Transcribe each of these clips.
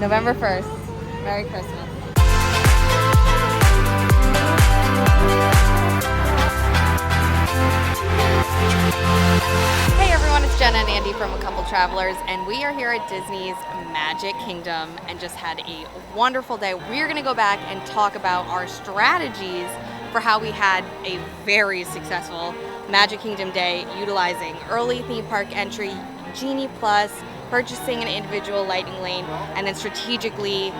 November 1st. Merry Christmas. Hey everyone, it's Jenna and Andy from A Couple Travelers, and we are here at Disney's Magic Kingdom and just had a wonderful day. We're gonna go back and talk about our strategies for how we had a very successful Magic Kingdom day utilizing early theme park entry, Genie Plus, purchasing an individual lightning lane, and then strategically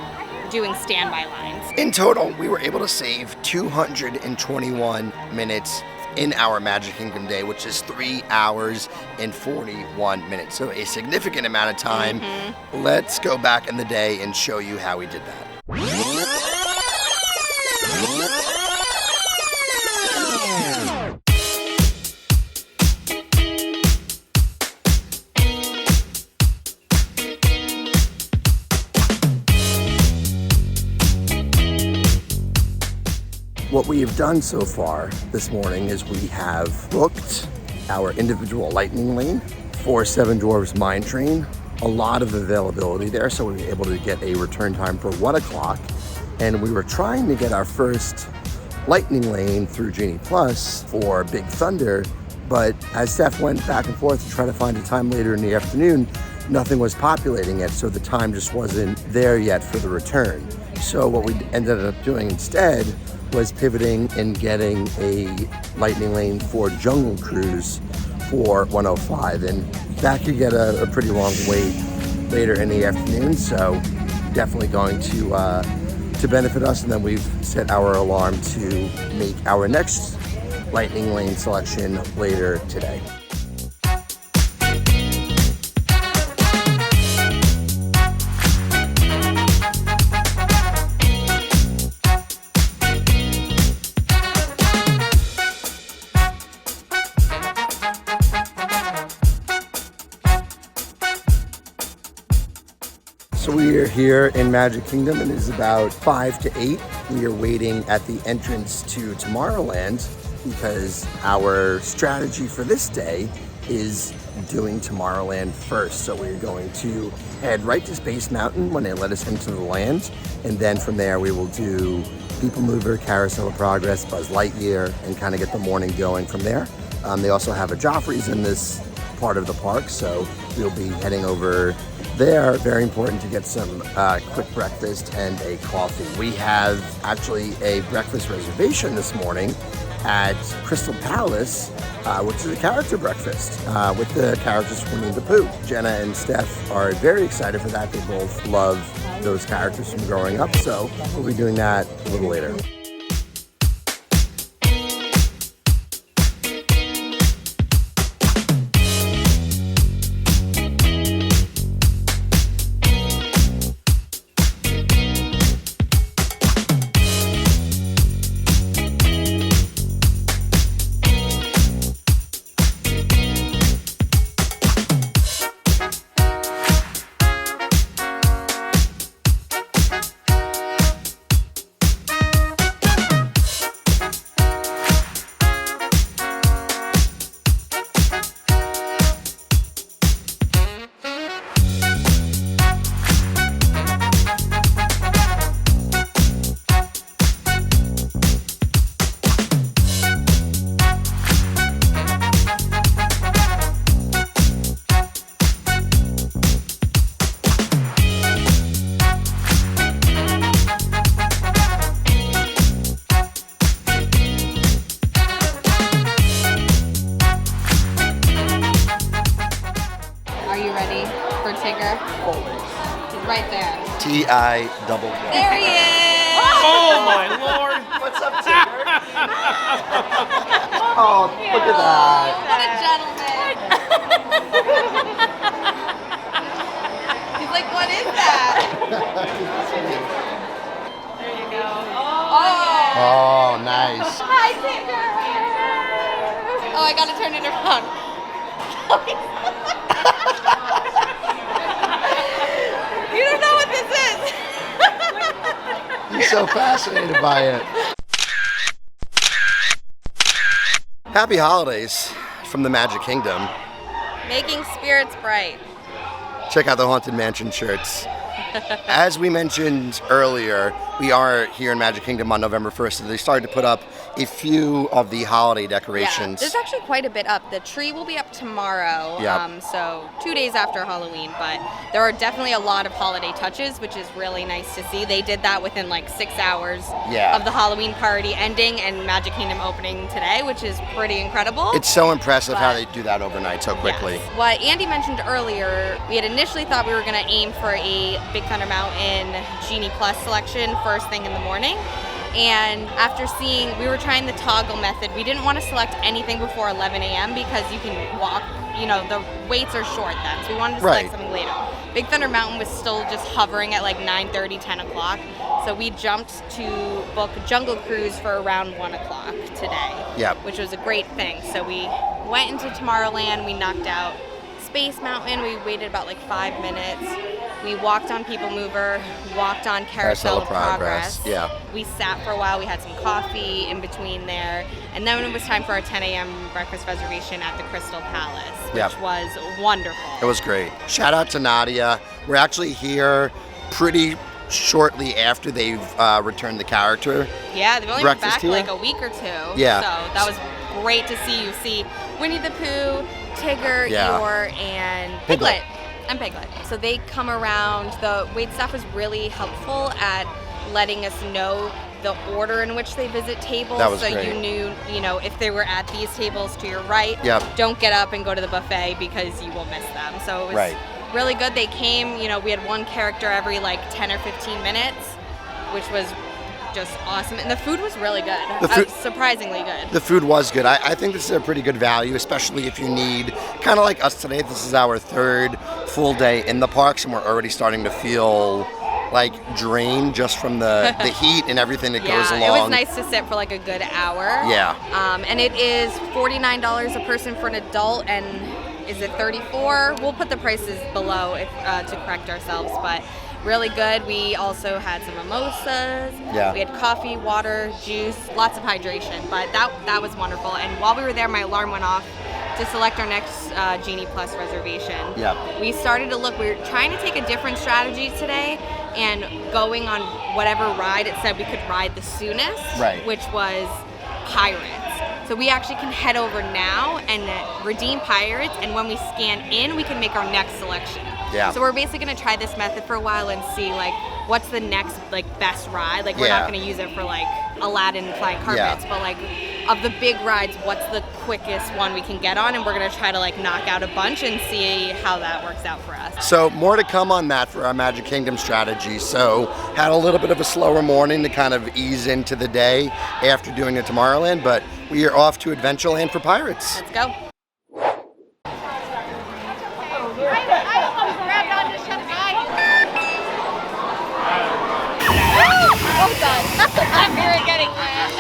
doing standby lines. In total, we were able to save 221 minutes in our Magic Kingdom day, which is 3 hours and 41 minutes. So a significant amount of time. Let's go back in the day and show you how we did that. What we have done so far this morning is we have booked our individual lightning lane for Seven Dwarfs Mine Train. A lot of availability there, so we were able to get a return time for 1 o'clock. And we were trying to get our first lightning lane through Genie Plus for Big Thunder, but as Steph went back and forth to try to find a time later in the afternoon, nothing was populating it, so the time just wasn't there yet for the return. So what we ended up doing instead was pivoting and getting a lightning lane for Jungle Cruise for 105, and that could get a pretty long wait later in the afternoon, so definitely going to benefit us. And then we've set our alarm to make our next lightning lane selection later today. So we are here in Magic Kingdom, and it is about 5 to 8. We are waiting at the entrance to Tomorrowland because our strategy for this day is doing Tomorrowland first. So we're going to head right to Space Mountain when they let us into the land, and then from there we will do People Mover, Carousel of Progress, Buzz Lightyear, and kind of get the morning going from there. They also have a Joffrey's in this part of the park, so we'll be heading over there. Very important to get some quick breakfast and a coffee. We have actually a breakfast reservation this morning at Crystal Palace, which is a character breakfast with the characters from Winnie the Pooh. Jenna and Steph are very excited for that. They both love those characters from growing up, so we'll be doing that a little later. Right there. T-I-double. There he is! Oh my Lord! What's up, Tigger? Oh, look at that. What a gentleman. He's like, what is that? There you go. Oh, nice. Hi, Tigger. Oh, I gotta turn it around. You don't know what this is. He's so fascinated by it. Happy holidays from the Magic Kingdom. Making spirits bright. Check out the Haunted Mansion shirts as we mentioned earlier, we are here in Magic Kingdom on November 1st, and they started to put up a few of the holiday decorations. Yeah, there's actually quite a bit up. The tree will be up tomorrow, so 2 days after Halloween, but there are definitely a lot of holiday touches, which is really nice to see. They did that within like 6 hours of the Halloween party ending and Magic Kingdom opening today, which is pretty incredible. It's so impressive how they do that overnight so quickly. Yes. What Andy mentioned earlier, we had initially thought we were going to aim for a Big Thunder Mountain Genie Plus selection first thing in the morning. And after seeing, we were trying the toggle method. We didn't want to select anything before 11 a.m. because you can walk, the waits are short then. So we wanted to select something later. Big Thunder Mountain was still just hovering at like 9:30, 10 o'clock. So we jumped to book Jungle Cruise for around 1 o'clock today, which was a great thing. So we went into Tomorrowland, we knocked out Space Mountain, we waited about like 5 minutes. We walked on People Mover, walked on Carousel of Progress. Yeah. We sat for a while, we had some coffee in between there, and then it was time for our 10 a.m. breakfast reservation at the Crystal Palace, which was wonderful. It was great. Shout out to Nadia. We're actually here pretty shortly after they've returned the character. Yeah, they've only been back for like a week or two. Yeah. So that was great to see. You see Winnie the Pooh, Tigger, Eeyore, and Piglet. So they come around. The wait staff was really helpful at letting us know the order in which they visit tables. That was so great. You knew, if they were at these tables to your right, don't get up and go to the buffet because you will miss them. So it was really good. They came, we had one character every like 10 or 15 minutes, which was just awesome. And the food was really good. Surprisingly good. The food was good. I think this is a pretty good value, especially if you need, kind of like us today, this is our third full day in the parks, and we're already starting to feel like drained just from the heat and everything that goes along. It was nice to sit for like a good hour. And it is $49 a person for an adult, and is it $34? We'll put the prices below to correct ourselves, but really good. We also had some mimosas. We had coffee, water, juice, lots of hydration, but that was wonderful. And while we were there, my alarm went off to select our next Genie Plus reservation. We started to look. We were trying to take a different strategy today and going on whatever ride it said we could ride the soonest, which was Pirates. So we actually can head over now and redeem Pirates, and when we scan in, we can make our next selection. So we're basically going to try this method for a while and see like what's the next like best ride. Like we're not going to use it for like Aladdin flying carpets, but like of the big rides, what's the quickest one we can get on, and we're going to try to like knock out a bunch and see how that works out for us. So more to come on that for our Magic Kingdom strategy. So had a little bit of a slower morning to kind of ease into the day after doing the Tomorrowland, but we are off to Adventureland for Pirates. Let's go. Oh God! I'm here getting wet.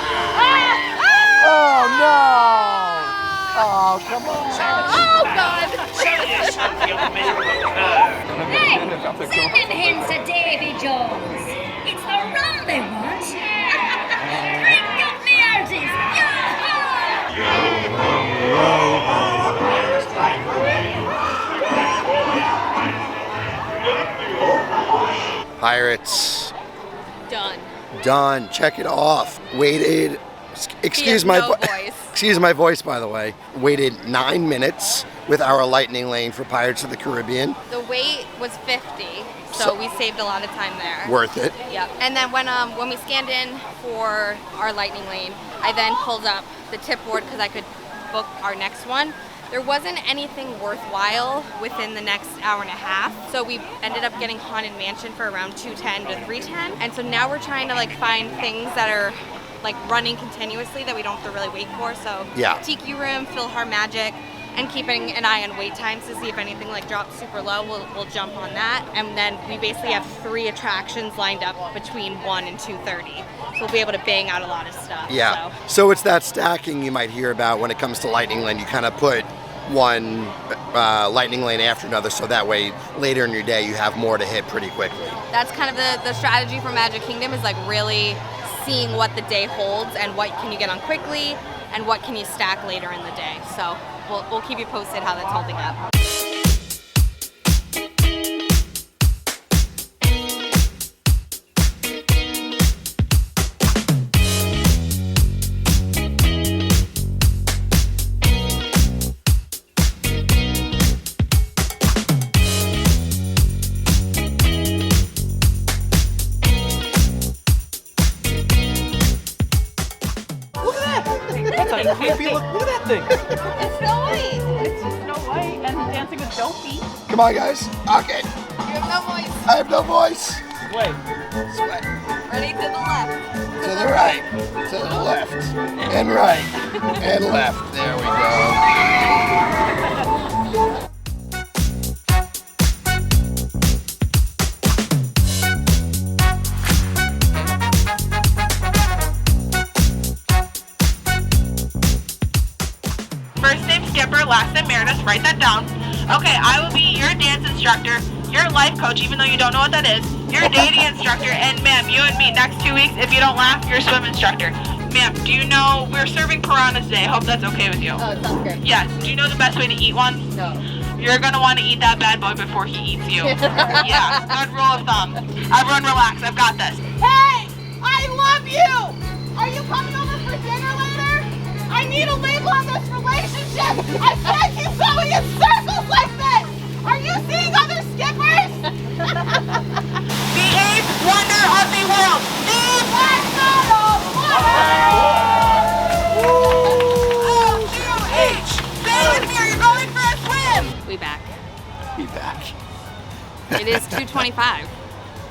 Oh no! Oh come on! Oh God! Hey, sending him to Davy Jones. It's the rum they want. Drink up me hearties. Pirates. Done. Check it off. Waited. Excuse my voice, by the way. Waited 9 minutes with our Lightning Lane for Pirates of the Caribbean. The wait was 50, so we saved a lot of time there. Worth it. Yep. And then when we scanned in for our Lightning Lane, I then pulled up the tip board because I could book our next one. There wasn't anything worthwhile within the next hour and a half, so we ended up getting Haunted Mansion for around $210 to $310, and so now we're trying to like find things that are like running continuously that we don't have to really wait for. So Tiki Room, Philhar Magic, and keeping an eye on wait times to see if anything like drops super low, we'll jump on that. And then we basically have 3 attractions lined up between 1 and 2:30, so we'll be able to bang out a lot of stuff. So it's that stacking you might hear about when it comes to Lightning Lane. You kind of put one Lightning Lane after another, so that way later in your day you have more to hit pretty quickly. That's kind of the strategy for Magic Kingdom, is like really seeing what the day holds and what can you get on quickly and what can you stack later in the day. So we'll keep you posted how that's holding up. God, it can't be. Look at that thing. It's Snow White. It's just Snow White and Dancing with Dopey. Come on, guys. Okay. You have no voice. I have no voice. Wait. Sweat. Ready to the left. To the right. To the left. And right. And left. There we go. First name Skipper, last name Meredith, write that down. Okay, I will be your dance instructor, your life coach, even though you don't know what that is, your dating instructor, and ma'am, you and me, next 2 weeks, if you don't laugh, your swim instructor. Ma'am, do you know, we're serving piranhas today, hope that's okay with you. Oh, it sounds good. Yes, do you know the best way to eat one? No. You're gonna want to eat that bad boy before he eats you. Yeah, good rule of thumb. Everyone relax, I've got this. Hey, I love you! Are you coming over for dinner later? I need a label on this relationship. I can't keep going in circles like this. Are you seeing other skippers? The eighth wonder of the world. The black bottle. O-U-H. Stay with me or you're going for a swim. We back. Be back. It is 2:25.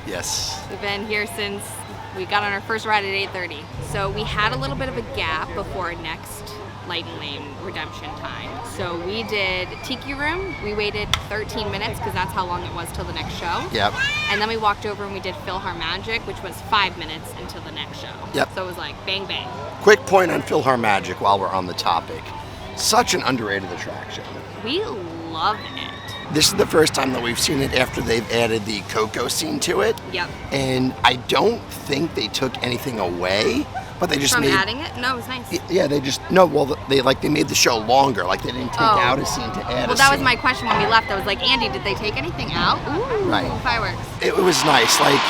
Yes. We've been here since we got on our first ride at 8:30. So we had a little bit of a gap before our next Lightning Lane redemption time. So we did Tiki Room. We waited 13 minutes because that's how long it was till the next show. Yep. And then we walked over and we did PhilharMagic, which was 5 minutes until the next show. Yep. So it was like bang bang. Quick point on PhilharMagic while we're on the topic. Such an underrated attraction. We love it. This is the first time that we've seen it after they've added the Coco scene to it. Yep. And I don't think they took anything away, but they just From made adding it? No, it was nice. Yeah, they just they made the show longer. Like they didn't take out a scene to add Well, a that was scene. my question when we left. I was like, Andy, did they take anything out? Ooh, Right. fireworks. It was nice. Like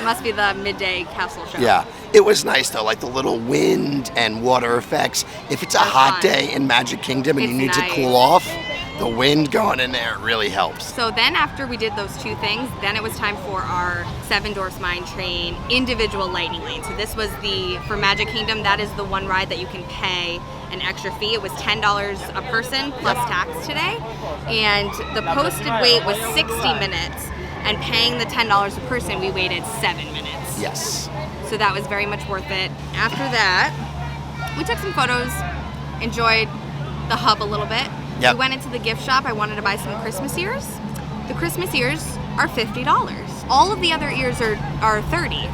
It must be the Midday Castle show. yeah, it was nice though. Like the little wind and water effects. If it's a That's hot fun. day in Magic Kingdom and you It's need nice. to cool off, the wind going in there really helps. So then after we did those two things, then it was time for our Seven Dwarfs Mine Train individual lightning lane. So this was for Magic Kingdom, that is the one ride that you can pay an extra fee. It was $10 a person plus tax today. And the posted wait was 60 minutes. And paying the $10 a person, we waited 7 minutes. Yes. So that was very much worth it. After that, we took some photos, enjoyed the hub a little bit. Yep. We went into the gift shop. I wanted to buy some Christmas ears. The Christmas ears are $50. All of the other ears are $30.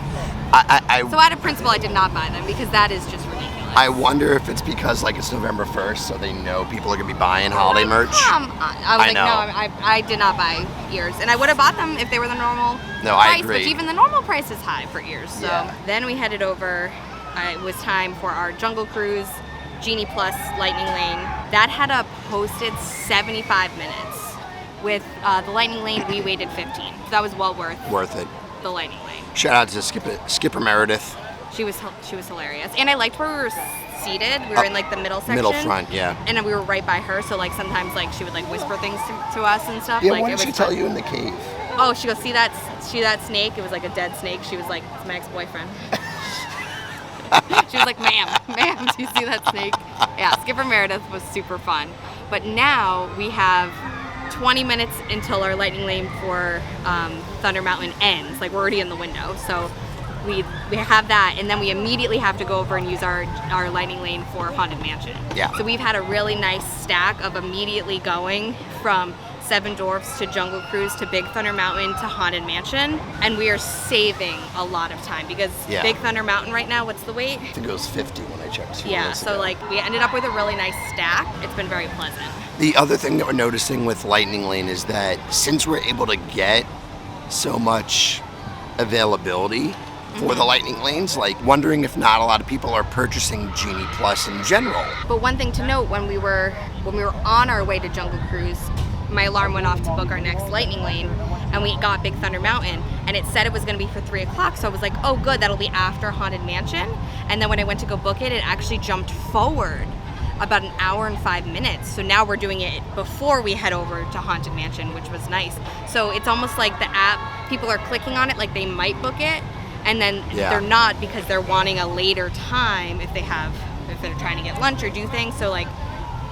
So out of principle, I did not buy them because that is just ridiculous. I wonder if it's because like it's November 1st, so they know people are gonna be buying holiday merch. I was like, know. no, I did not buy ears. And I would have bought them if they were the normal No, I price, agree. which even the normal price is high for ears. So Yeah. then we headed over. It was time for our Jungle Cruise Genie Plus Lightning Lane. That had a posted 75 minutes. With the Lightning Lane, we waited 15. So that was well worth it. the Lightning Lane. Shout out to Skipper Meredith. She was hilarious. And I liked where we were seated. We were in like the middle section. Middle front, yeah. And then we were right by her, so like sometimes like she would like whisper things to us and stuff. Yeah, like, what it did she was tell fun. you in the cave? Oh, she goes, see that snake? It was like a dead snake. She was like, it's my ex-boyfriend. She was like, ma'am, do you see that snake? Yeah, Skipper Meredith was super fun. But now we have 20 minutes until our Lightning Lane for Thunder Mountain ends. Like we're already in the window. So we have that, and then we immediately have to go over and use our Lightning Lane for Haunted Mansion. Yeah. So we've had a really nice stack of immediately going from Seven Dwarfs to Jungle Cruise to Big Thunder Mountain to Haunted Mansion, and we are saving a lot of time because Yeah. Big Thunder Mountain right now, what's the wait? I think it was 50 when I checked. 2 Yeah, minutes so ago. like we ended up with a really nice stack. It's been very pleasant. The other thing that we're noticing with Lightning Lane is that since we're able to get so much availability for the Lightning Lanes, like wondering if not a lot of people are purchasing Genie Plus in general. But one thing to note, when we were on our way to Jungle Cruise, my alarm went off to book our next Lightning Lane, and we got Big Thunder Mountain, and it said it was going to be for 3 o'clock, so I was like, oh good, that'll be after Haunted Mansion. And then when I went to go book it, it actually jumped forward about an hour and 5 minutes. So now we're doing it before we head over to Haunted Mansion, which was nice. So it's almost like the app, people are clicking on it like they might book it, and then Yeah. they're not because they're wanting a later time if they're trying to get lunch or do things. So like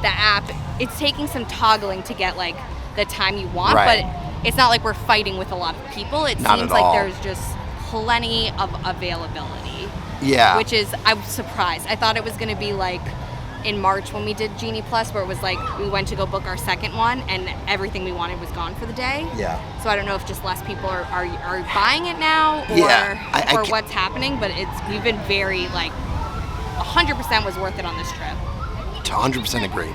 the app, it's taking some toggling to get like the time you want, Right. but it's not like we're fighting with a lot of people. It Not seems at like all. there's just plenty of availability, Yeah. which is, I was surprised. I thought it was going to be like in March when we did Genie Plus, where it was like we went to go book our second one and everything we wanted was gone for the day. Yeah. So I don't know if just less people are buying it now or Yeah, I or ca- what's happening, but we've been very like 100% was worth it on this trip. 100% agree.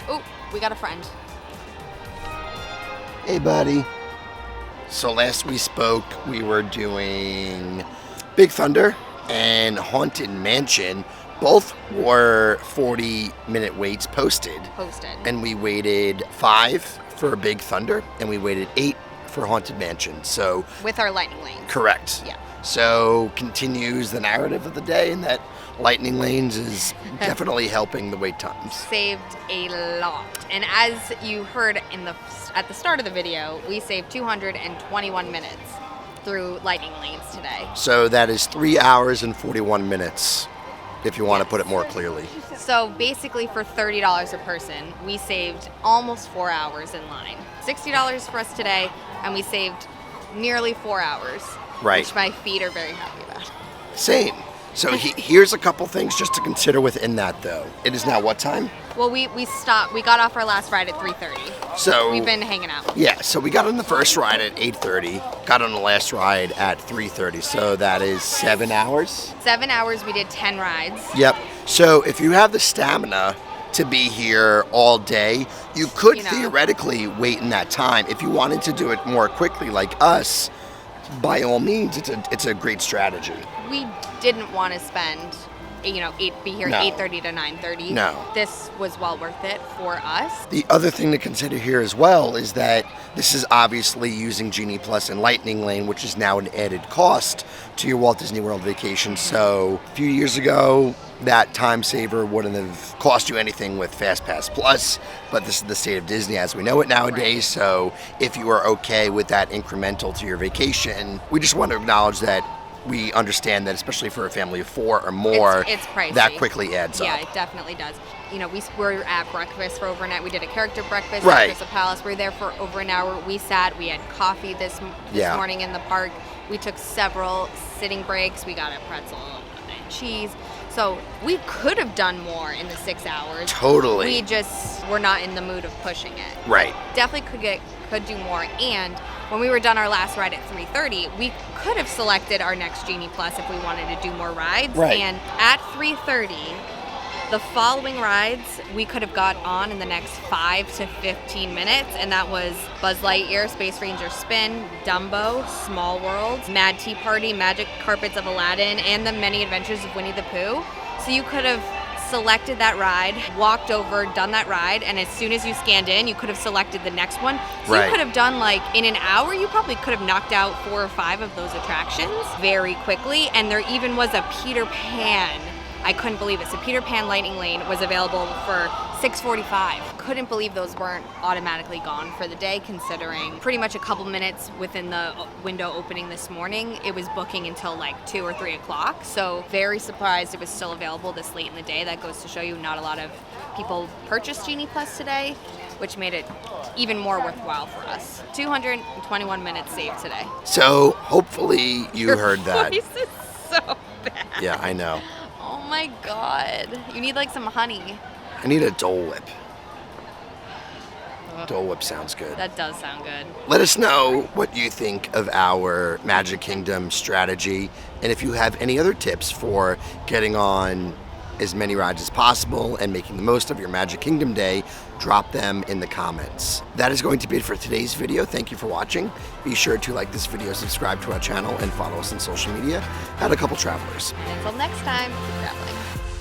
Oh, we got a friend. Hey, buddy. So last we spoke, we were doing Big Thunder and Haunted Mansion. Both were 40-minute waits posted. And we waited 5 for Big Thunder, and we waited 8 for Haunted Mansion. So, With our lightning lanes. correct. Yeah. So, continues the narrative of the day, and that lightning lanes is definitely helping the wait times. Saved a lot. And as you heard at the start of the video, we saved 221 minutes through lightning lanes today. So that is 3 hours and 41 minutes, if you want to put it more clearly. So basically for $30 a person, we saved almost 4 hours in line. $60 for us today, and we saved nearly 4 hours. Right. Which my feet are very happy about. Same. So here's a couple things just to consider within that, though. It is now what time? Well, we stopped. We got off our last ride at 3:30. So We've been hanging out. Yeah, so we got on the first ride at 8:30, got on the last ride at 3:30, so that is 7 hours. 7 hours, we did 10 rides. Yep. So if you have the stamina to be here all day, you could theoretically wait in that time. If you wanted to do it more quickly like us, by all means, it's a great strategy. We didn't want to spend, be here No. 8:30 to 9:30. No. This was well worth it for us. The other thing to consider here as well is that this is obviously using Genie Plus and Lightning Lane, which is now an added cost to your Walt Disney World vacation. So a few years ago, that time saver wouldn't have cost you anything with FastPass Plus, but this is the state of Disney as we know it nowadays. Right. So if you are okay with that incremental to your vacation, we just want to acknowledge that we understand that, especially for a family of 4 or more, It's pricey. that quickly adds Yeah, up. it definitely does. We were at breakfast for overnight. We did a character breakfast Right. at Crystal Palace. We were there for over an hour. We sat. We had coffee this Yeah. morning in the park. We took several sitting breaks. We got a pretzel and cheese. So we could have done more in the 6 hours. Totally. We just were not in the mood of pushing it. Right. Definitely could do more. And when we were done our last ride at 3:30, we could have selected our next Genie Plus if we wanted to do more rides. Right. And at 3:30, the following rides we could have got on in the next 5 to 15 minutes, and that was Buzz Lightyear, Space Ranger Spin, Dumbo, Small World, Mad Tea Party, Magic Carpets of Aladdin, and the Many Adventures of Winnie the Pooh. So you could have selected that ride, walked over, done that ride, and as soon as you scanned in, you could have selected the next one. So Right. you could have done in an hour, you probably could have knocked out 4 or 5 of those attractions very quickly. And there even was a Peter Pan. I couldn't believe it. So Peter Pan Lightning Lane was available for $6.45. Couldn't believe those weren't automatically gone for the day, considering pretty much a couple minutes within the window opening this morning, it was booking until 2 or 3 o'clock. So very surprised it was still available this late in the day. That goes to show you not a lot of people purchased Genie Plus today, which made it even more worthwhile for us. 221 minutes saved today. So hopefully you heard that. Your voice is so bad. Yeah, I know. Oh my God. You need some honey. I need a Dole Whip. Dole Whip sounds good. That does sound good. Let us know what you think of our Magic Kingdom strategy, and if you have any other tips for getting on as many rides as possible and making the most of your Magic Kingdom day, drop them in the comments. That is going to be it for today's video. Thank you for watching. Be sure to like this video, subscribe to our channel, and follow us on social media at A Couple Travelers. And until next time, keep traveling.